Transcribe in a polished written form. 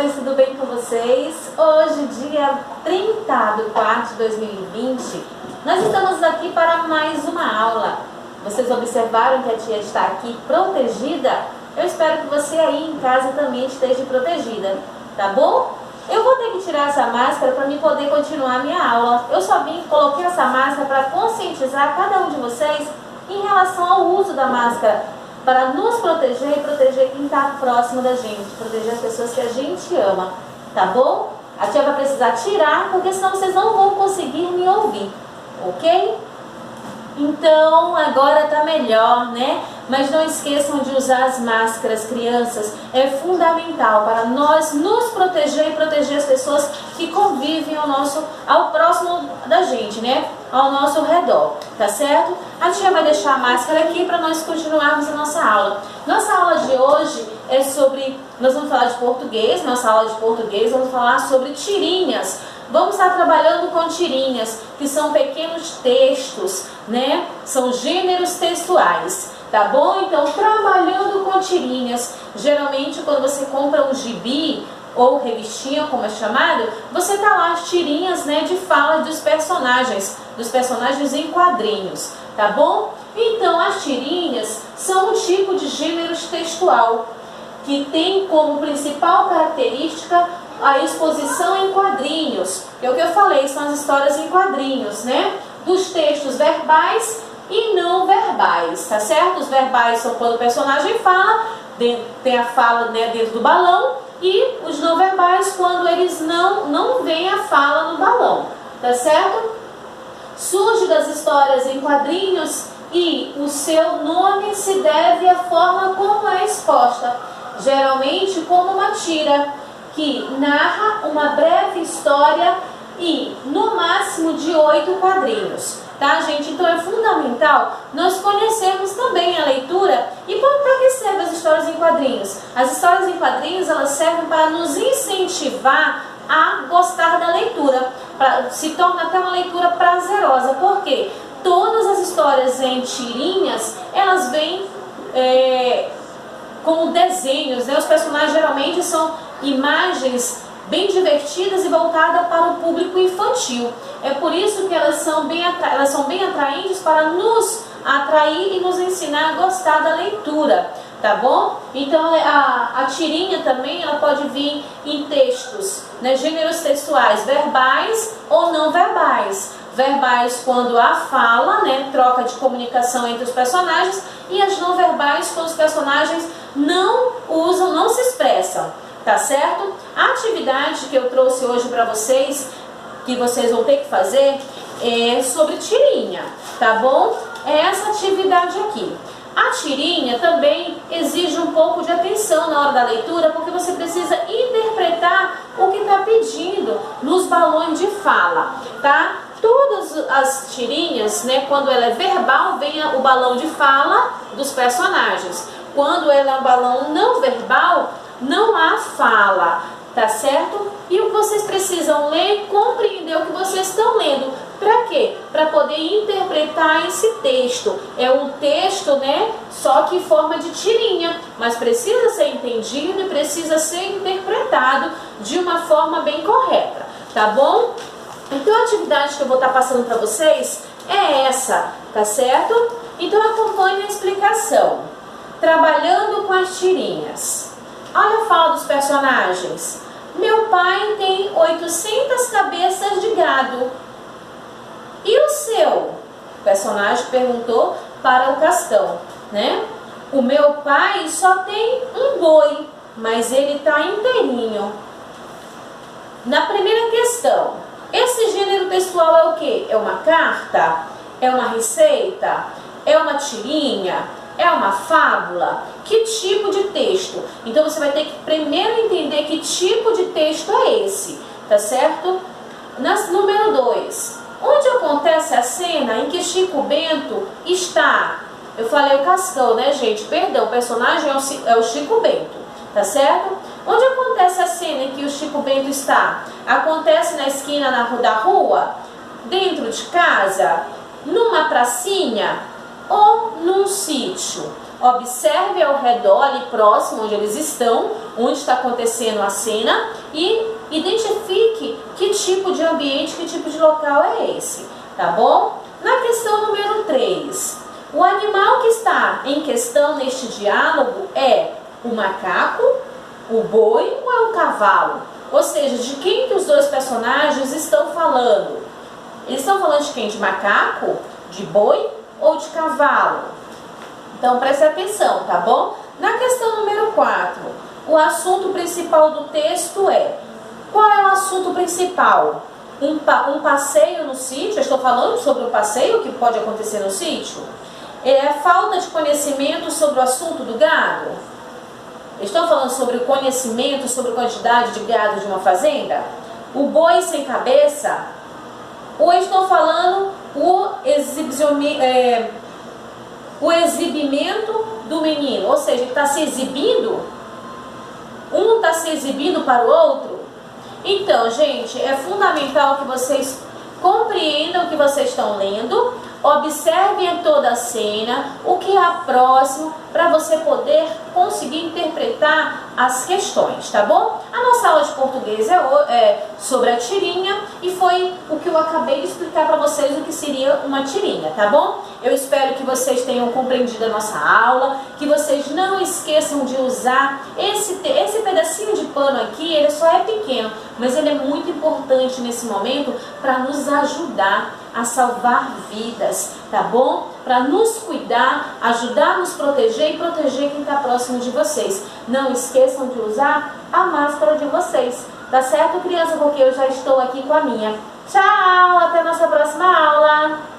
amores, tudo bem com vocês? Hoje, dia 30 de 4 de 2020, nós estamos aqui para mais uma aula. Vocês observaram que a tia está aqui protegida? Eu espero que você aí em casa também esteja protegida, tá bom? Eu vou ter que tirar essa máscara para me poder continuar a minha aula. Eu só coloquei essa máscara para conscientizar cada um de vocês em relação ao uso da máscara, para nos proteger e proteger quem está próximo da gente, proteger as pessoas que a gente ama, tá bom? A tia vai precisar tirar, porque senão vocês não vão conseguir me ouvir, ok? Então, agora tá melhor, né? Mas não esqueçam de usar as máscaras, crianças. É fundamental para nós nos proteger e proteger as pessoas que convivem ao próximo da gente, né? Ao nosso redor, tá certo? A tia vai deixar a máscara aqui para nós continuarmos a nossa aula. Nossa aula de hoje é sobre... Nós vamos falar de português, nossa aula de português, vamos falar sobre tirinhas. Vamos estar trabalhando com tirinhas, que são pequenos textos, né? São gêneros textuais, tá bom? Então, trabalhando com tirinhas, geralmente quando você compra um gibi ou revistinha, como é chamado, você tá lá as tirinhas, né, de fala dos personagens em quadrinhos, tá bom? Então, as tirinhas são um tipo de gênero textual, que tem como principal característica a exposição em quadrinhos. É o que eu falei, são as histórias em quadrinhos, né? Dos textos verbais e não verbais, tá certo? Os verbais são quando o personagem fala, tem a fala, né, dentro do balão, e os não verbais quando eles não veem a fala no balão, tá certo? Surge das histórias em quadrinhos e o seu nome se deve à forma como é exposta, geralmente como uma tira, que narra uma breve história e no máximo de 8 quadrinhos, tá, gente? Então é fundamental nós conhecermos também a leitura. E para que servem as histórias em quadrinhos? As histórias em quadrinhos, elas servem para nos incentivar a gostar da leitura, se torna até uma leitura prazerosa, porque todas as histórias em tirinhas, elas vêm com desenhos, né? Os personagens geralmente são imagens bem divertidas e voltadas para o público infantil. É por isso que elas são bem atraentes para nos atrair e nos ensinar a gostar da leitura, tá bom? Então a tirinha também ela pode vir em textos, né, gêneros textuais, verbais ou não verbais. Verbais quando há fala, né, troca de comunicação entre os personagens, e as não verbais quando os personagens não usam, não se expressam, tá certo? A atividade que eu trouxe hoje para vocês, que vocês vão ter que fazer, é sobre tirinha, tá bom? É essa atividade aqui. A tirinha também exige um pouco de atenção na hora da leitura, porque você precisa interpretar o que está pedindo nos balões de fala, tá? Todas as tirinhas, né, quando ela é verbal, vem o balão de fala dos personagens. Quando ela é um balão não verbal, não há fala, tá certo? E o que vocês precisam ler e compreender o que vocês estão lendo. Para quê? Para poder interpretar esse texto. É um texto, né, só que em forma de tirinha, mas precisa ser entendido e precisa ser interpretado de uma forma bem correta, tá bom? Então a atividade que eu vou estar passando para vocês é essa, tá certo? Então acompanhe a explicação. Trabalhando com as tirinhas. Olha a fala dos personagens. Meu pai tem 800 cabeças de gado. E o seu? O personagem perguntou para o Cascão, né? O meu pai só tem um boi, mas ele está inteirinho. Na primeira questão, esse gênero textual é o quê? É uma carta? É uma receita? É uma tirinha? É uma fábula? Que tipo de texto? Então você vai ter que primeiro entender que tipo de texto é esse, tá certo? Número 2. Onde acontece a cena em que Chico Bento está? Eu falei o Cascão, né, gente? Perdão, o personagem é o Chico Bento, tá certo? Onde acontece a cena em que o Chico Bento está? Acontece na esquina da rua? Dentro de casa? Numa pracinha? Ou num sítio? observe ao redor, ali próximo, onde eles estão, onde está acontecendo a cena, e identifique que tipo de ambiente, que tipo de local é esse, tá bom? Na questão número 3, o animal que está em questão neste diálogo é o macaco, o boi ou é um cavalo? Ou seja, de quem que os dois personagens estão falando? Eles estão falando de quem? De macaco, de boi ou de cavalo? Então preste atenção, tá bom? Na questão número 4, o assunto principal do texto é: qual é o assunto principal? Um passeio no sítio? Eu estou falando sobre o passeio que pode acontecer no sítio? É falta de conhecimento sobre o assunto do gado? Estão falando sobre o conhecimento, sobre a quantidade de gado de uma fazenda? O boi sem cabeça? Ou estão falando o exibimento do menino? Ou seja, ele está se exibindo? Um está se exibindo para o outro? Então, gente, é fundamental que vocês compreendam o que vocês estão lendo, observem toda a cena, o que há próximo, para você poder conseguir interpretar as questões, tá bom? A nossa aula de português é sobre a tirinha e foi o que eu acabei de explicar para vocês o que seria uma tirinha, tá bom? Eu espero que vocês tenham compreendido a nossa aula, que vocês não esqueçam de usar esse pedacinho de pano aqui. Ele só é pequeno, mas ele é muito importante nesse momento para nos ajudar a salvar vidas, tá bom? Para nos cuidar, ajudar a nos proteger e proteger quem está próximo de vocês. Não esqueçam de usar a máscara de vocês, tá certo, criança? Porque eu já estou aqui com a minha. Tchau, até a nossa próxima aula!